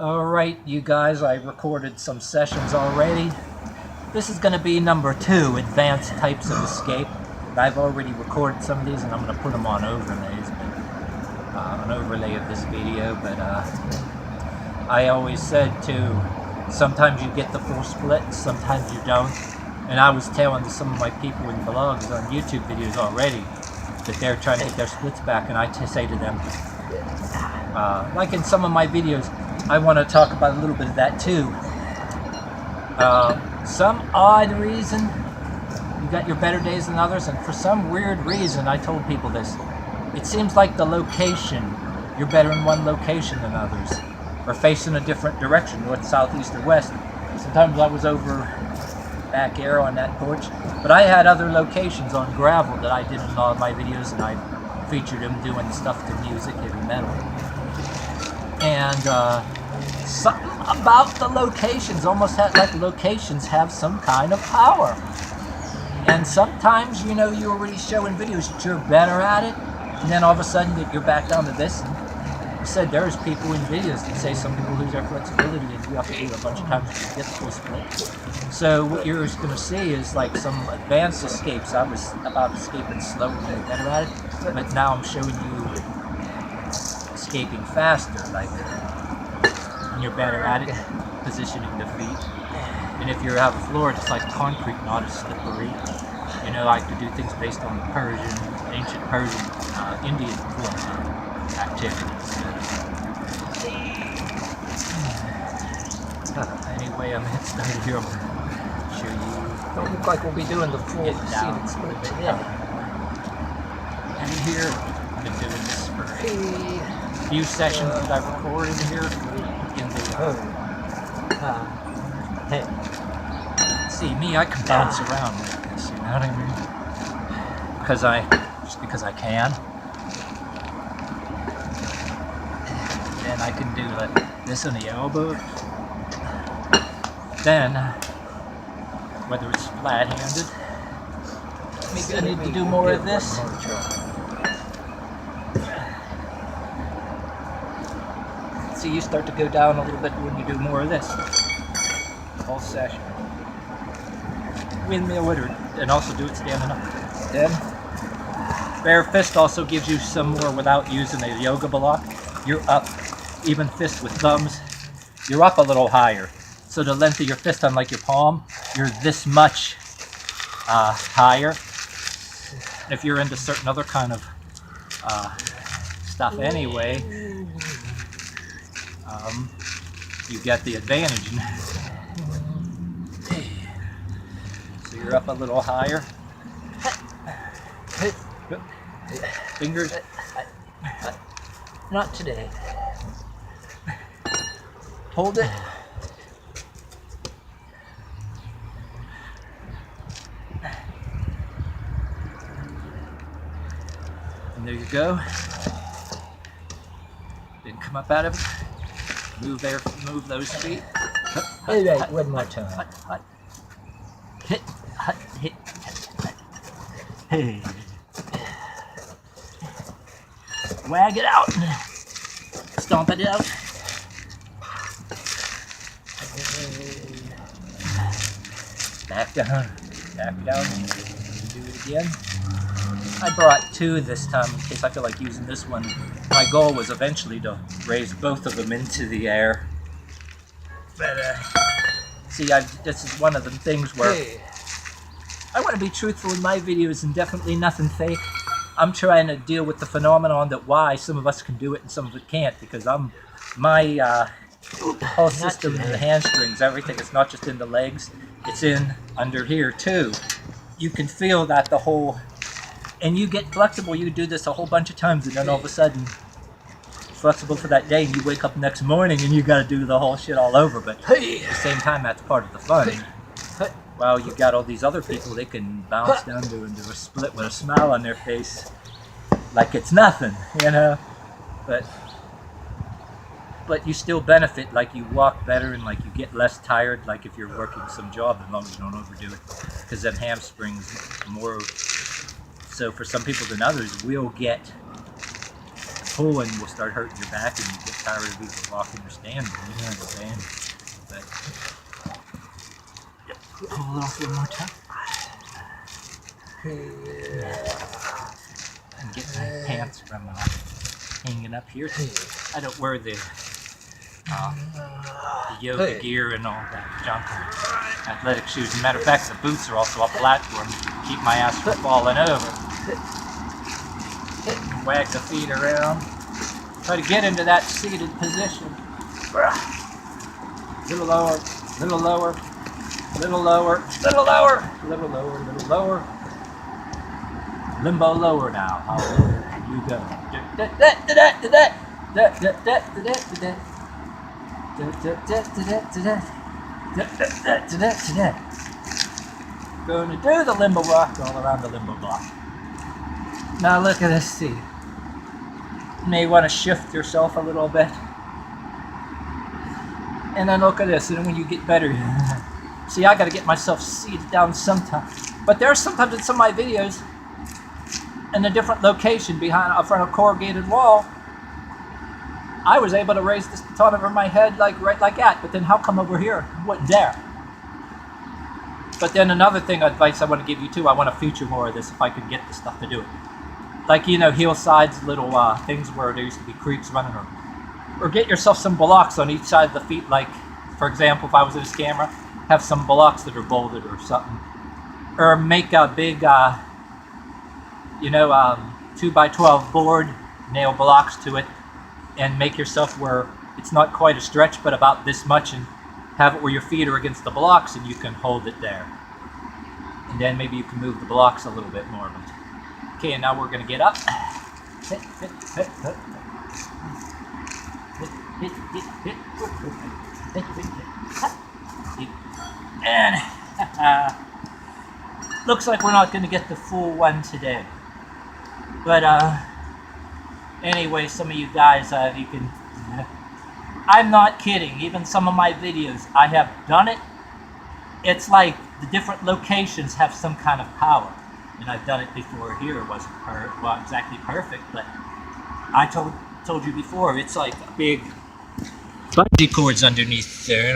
Alright, you guys, I recorded some sessions already. This is going to be number 2, Advanced Types of Escape. I've already recorded some of these and I'm going to put them on overlays, an overlay of this video, but I always said too, sometimes you get the full split, sometimes you don't. And I was telling some of my people in blogs on YouTube videos already that they're trying to get their splits back, and I say to them, like in some of my videos, I want to talk about a little bit of that too. Some odd reason, you got your better days than others, and for some weird reason, I told people this, it seems like the location, you're better in one location than others, or facing a different direction, north, south, east, or west. Sometimes I was over back here on that porch, but I had other locations on gravel that I did in all of my videos, and I featured them doing stuff to music, heavy metal. And something about the locations almost had like locations have some kind of power. And sometimes, you know, you're already showing videos that you're better at it, and then all of a sudden you're back down to this. And I said there's people in videos that say some people lose their flexibility and you have to do it a bunch of times to get the full split. So what you're going to see is like some advanced escapes. I was about escaping slow and getting better at it, but now I'm showing you escaping faster, like when you're better at it, positioning the feet. And if you have a floor, it's like concrete, not as slippery. You know, I like to do things based on the ancient Persian, Indian activities. Anyway, I'm getting started here. I'm going to show you. Don't look like we'll be doing the full seated split, but yeah. And here, I've been doing this for a few sessions that I've recorded here in the hey. See me, I can bounce around like this, you know what I mean? Just because I can. And I can do like this on the elbow. Then, whether it's flat-handed, maybe I need to do more of this. See, you start to go down a little bit when you do more of this. Whole session. Windmill it, and also do it standing up. Then, bare fist also gives you some more without using a yoga block. You're up, even fist with thumbs, you're up a little higher. So the length of your fist, unlike your palm, you're this much higher. If you're into certain other kind of stuff anyway, you get the advantage. So you're up a little higher. Fingers. Not today. Hold it. And there you go. Then come up out of it. Move those feet. Hey, wait, one more time. Hit, hit. Hey. Wag it out. Stomp it out. Back down. Back down. Do it again. I brought 2 this time in case I feel like using this one. My goal was eventually to raise both of them into the air. But, see, this is one of the things where I want to be truthful in my videos and definitely nothing fake. I'm trying to deal with the phenomenon that why some of us can do it and some of it can't, because my whole system in the hamstrings, everything, it's not just in the legs, it's in under here too. You can feel that the whole, and you get flexible, you do this a whole bunch of times, and then all of a sudden, flexible for that day, and you wake up next morning and you gotta do the whole shit all over, but at the same time, that's part of the fun. Well, you got all these other people, they can bounce down to and do a split with a smile on their face, like it's nothing, you know, but you still benefit, like you walk better and like you get less tired, like if you're working some job, as long as you don't overdo it, because then hamstrings more, so for some people than others, will get pulling will start hurting your back and you get tired of either walking or standing. You know what I'm saying? But yep, pull it off one more time. And get my pants from hanging up here. I don't wear the yoga gear and all that junk. Athletic shoes. As a matter of fact, the boots are also a platform to keep my ass from falling over. Wag the feet around. Try to get into that seated position. Little lower, little lower, little lower, little lower, little lower, little lower. Limbo lower now. How low can you go? Going to do the limbo walk all around the limbo block. Now look at this seat. You may want to shift yourself a little bit. And then look at this, and then when you get better, see, I got to get myself seated down sometimes. But there's sometimes in some of my videos, in a different location behind in front of a corrugated wall, I was able to raise this baton over my head like right like that. But then how come over here it wasn't there? But then another thing, advice I want to give you too, I want to feature more of this if I could get the stuff to do it. Like, you know, hillsides, little things where there used to be creeks running, or get yourself some blocks on each side of the feet. Like, for example, if I was in this camera, have some blocks that are bolted or something. Or make a big, 2x12 board, nail blocks to it, and make yourself where it's not quite a stretch, but about this much, and have it where your feet are against the blocks and you can hold it there. And then maybe you can move the blocks a little bit more. Okay, and now we're going to get up. And looks like we're not going to get the full one today. But anyway, some of you guys, you can... I'm not kidding. Even some of my videos, I have done it. It's like the different locations have some kind of power. And I've done it before here. It wasn't exactly perfect, but I told you before, it's like a big bungee cords underneath there.